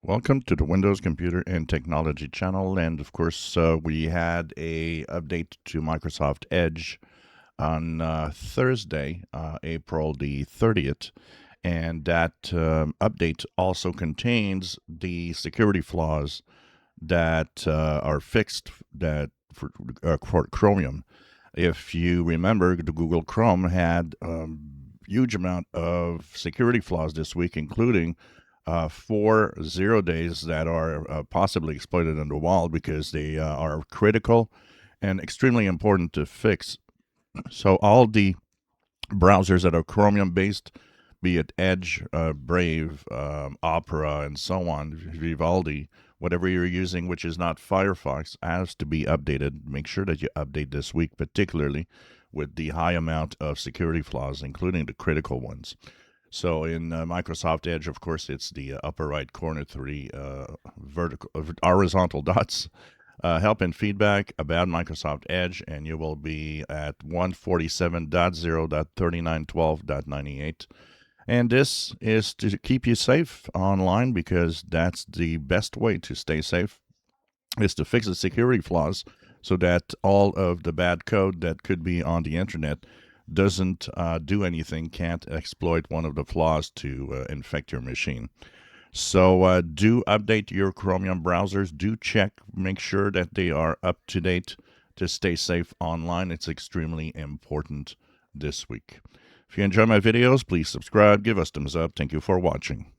Welcome to the Windows Computer and Technology channel, and of course, we had a update to Microsoft Edge on Thursday, April the 30th, and that update also contains the security flaws that are fixed for Chromium. If you remember, the Google Chrome had huge amount of security flaws this week, including 4 0 days that are possibly exploited in the wild because they are critical and extremely important to fix. So all the browsers that are Chromium based, be it Edge, Brave, Opera, and so on, Vivaldi, whatever you're using, which is not Firefox, has to be updated. Make sure that you update this week, particularly with the high amount of security flaws, including the critical ones. So in Microsoft Edge, of course, it's the upper right corner, three horizontal dots. Help and feedback about Microsoft Edge, and you will be at 147.0.3912.98. And this is to keep you safe online because that's the best way to stay safe, is to fix the security flaws so that all of the bad code that could be on the internet doesn't do anything, can't exploit one of the flaws to infect your machine. So do update your Chromium browsers. Do check, make sure that they are up to date to stay safe online. It's extremely important this week. If you enjoy my videos, please subscribe, give us thumbs up. Thank you for watching.